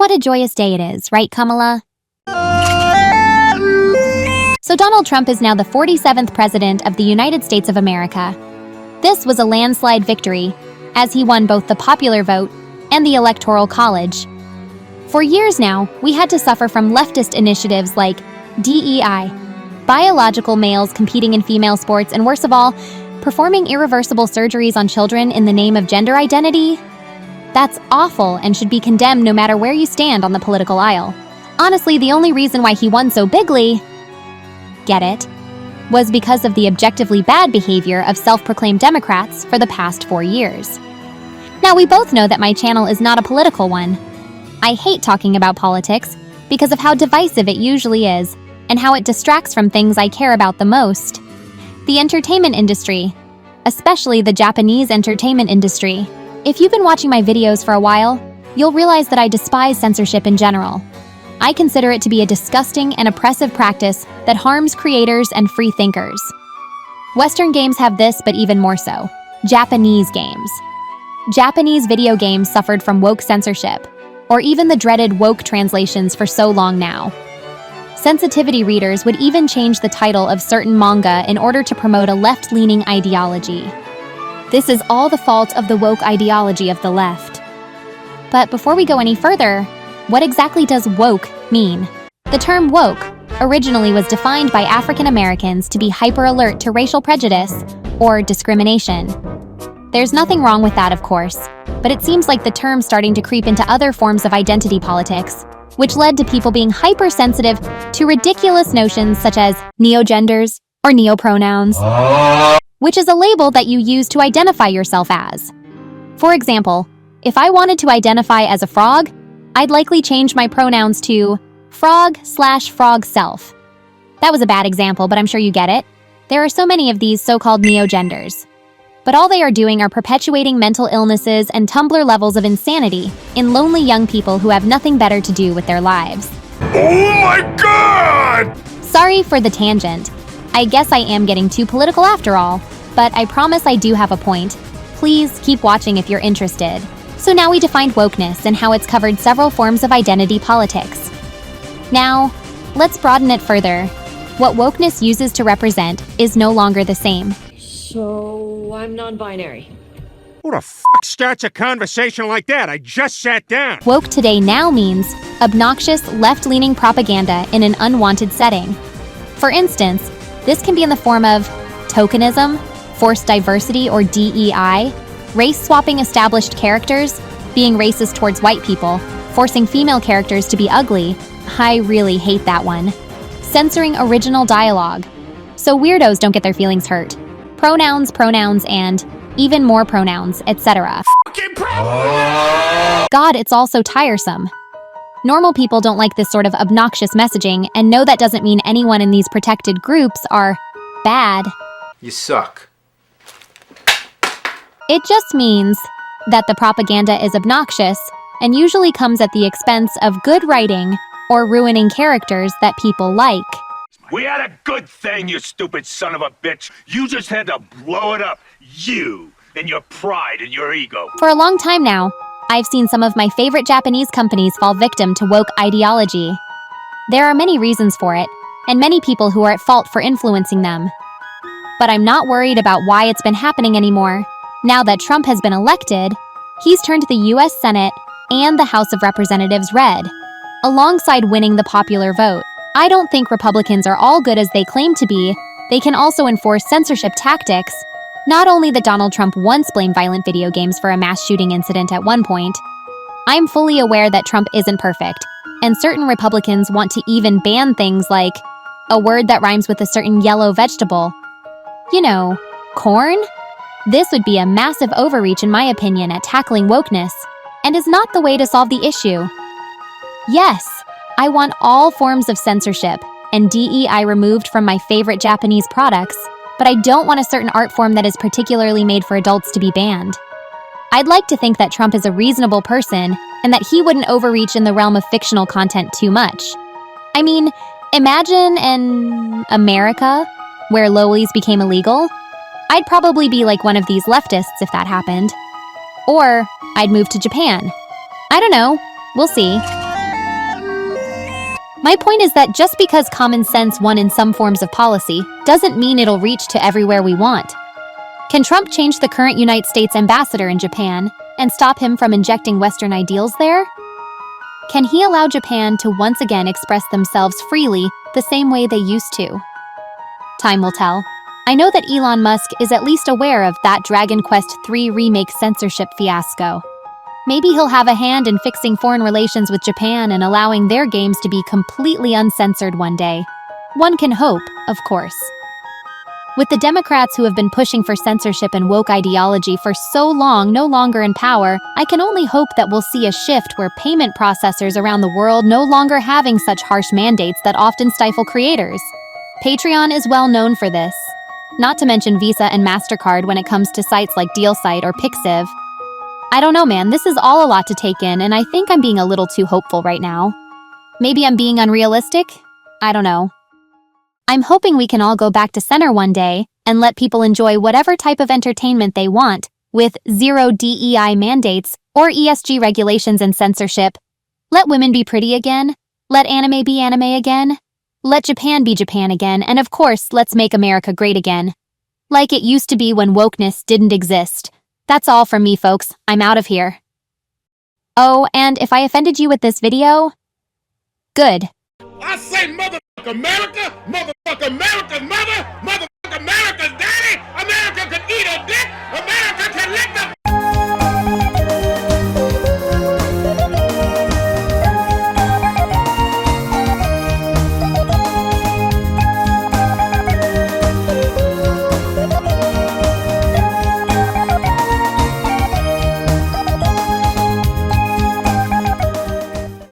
What a joyous day it is, right, Kamala? So Donald Trump is now the 47th President of the United States of America. This was a landslide victory, as he won both the popular vote and the Electoral College. For years now, we had to suffer from leftist initiatives like DEI, biological males competing in female sports, and worst of all, performing irreversible surgeries on children in the name of gender identity. That's awful and should be condemned no matter where you stand on the political aisle. Honestly, the only reason why he won so bigly, get it, was because of the objectively bad behavior of self-proclaimed Democrats for the past 4 years. Now, we both know that my channel is not a political one. I hate talking about politics because of how divisive it usually is and how it distracts from things I care about the most. The entertainment industry, especially the Japanese entertainment industry. If you've been watching my videos for a while, you'll realize that I despise censorship in general. I consider it to be a disgusting and oppressive practice that harms creators and free thinkers. Western games have this, but even more so. Japanese games. Japanese video games suffered from woke censorship, or even the dreaded woke translations for so long now. Sensitivity readers would even change the title of certain manga in order to promote a left-leaning ideology. This is all the fault of the woke ideology of the left. But before we go any further, what exactly does woke mean? The term woke originally was defined by African Americans to be hyper-alert to racial prejudice or discrimination. There's nothing wrong with that, of course, but it seems like the term's starting to creep into other forms of identity politics, which led to people being hypersensitive to ridiculous notions such as neogenders or neopronouns, which is a label that you use to identify yourself as. For example, if I wanted to identify as a frog, I'd likely change my pronouns to frog/frog self. That was a bad example, but I'm sure you get it. There are so many of these so-called neogenders. But all they are doing are perpetuating mental illnesses and Tumblr levels of insanity in lonely young people who have nothing better to do with their lives. Oh my God! Sorry for the tangent. I guess I am getting too political after all, but I promise I do have a point. Please keep watching if you're interested. So now we defined wokeness and how it's covered several forms of identity politics. Now, let's broaden it further. What wokeness uses to represent is no longer the same. So, I'm non-binary. Who the f*** starts a conversation like that? I just sat down. Woke today now means obnoxious left-leaning propaganda in an unwanted setting. For instance, this can be in the form of tokenism, forced diversity or DEI, race-swapping established characters, being racist towards white people, forcing female characters to be ugly. I really hate that one. Censoring original dialogue, so weirdos don't get their feelings hurt. Pronouns, and even more pronouns, etc. God, it's all so tiresome. Normal people don't like this sort of obnoxious messaging, and no, that doesn't mean anyone in these protected groups are bad. You suck. It just means that the propaganda is obnoxious and usually comes at the expense of good writing or ruining characters that people like. We had a good thing, you stupid son of a bitch. You just had to blow it up. You and your pride and your ego. For a long time now, I've seen some of my favorite Japanese companies fall victim to woke ideology. There are many reasons for it, and many people who are at fault for influencing them. But I'm not worried about why it's been happening anymore. Now that Trump has been elected, he's turned the US Senate and the House of Representatives red, alongside winning the popular vote. I don't think Republicans are all good as they claim to be. They can also enforce censorship tactics. Not only that Donald Trump once blamed violent video games for a mass shooting incident at one point, I'm fully aware that Trump isn't perfect, and certain Republicans want to even ban things like a word that rhymes with a certain yellow vegetable. You know, corn? This would be a massive overreach in my opinion at tackling wokeness, and is not the way to solve the issue. Yes, I want all forms of censorship and DEI removed from my favorite Japanese products, but I don't want a certain art form that is particularly made for adults to be banned. I'd like to think that Trump is a reasonable person and that he wouldn't overreach in the realm of fictional content too much. I mean, imagine an America where lowlies became illegal. I'd probably be like one of these leftists if that happened. Or I'd move to Japan. I don't know. We'll see. My point is that just because common sense won in some forms of policy doesn't mean it'll reach to everywhere we want. Can Trump change the current United States ambassador in Japan and stop him from injecting Western ideals there? Can he allow Japan to once again express themselves freely the same way they used to? Time will tell. I know that Elon Musk is at least aware of that Dragon Quest III remake censorship fiasco. Maybe he'll have a hand in fixing foreign relations with Japan and allowing their games to be completely uncensored one day. One can hope, of course. With the Democrats who have been pushing for censorship and woke ideology for so long no longer in power, I can only hope that we'll see a shift where payment processors around the world no longer having such harsh mandates that often stifle creators. Patreon is well known for this. Not to mention Visa and MasterCard when it comes to sites like DealSite or Pixiv. I don't know, man, this is all a lot to take in, and I think I'm being a little too hopeful right now. Maybe I'm being unrealistic? I don't know. I'm hoping we can all go back to center one day and let people enjoy whatever type of entertainment they want, with zero DEI mandates or ESG regulations and censorship. Let women be pretty again. Let anime be anime again. Let Japan be Japan again, and of course, let's make America great again. Like it used to be when wokeness didn't exist. That's all from me, folks. I'm out of here. Oh, and if I offended you with this video, good. I say motherfuck America, motherfuck America's mother, motherfuck America's daddy, America can eat a dick, America can lick the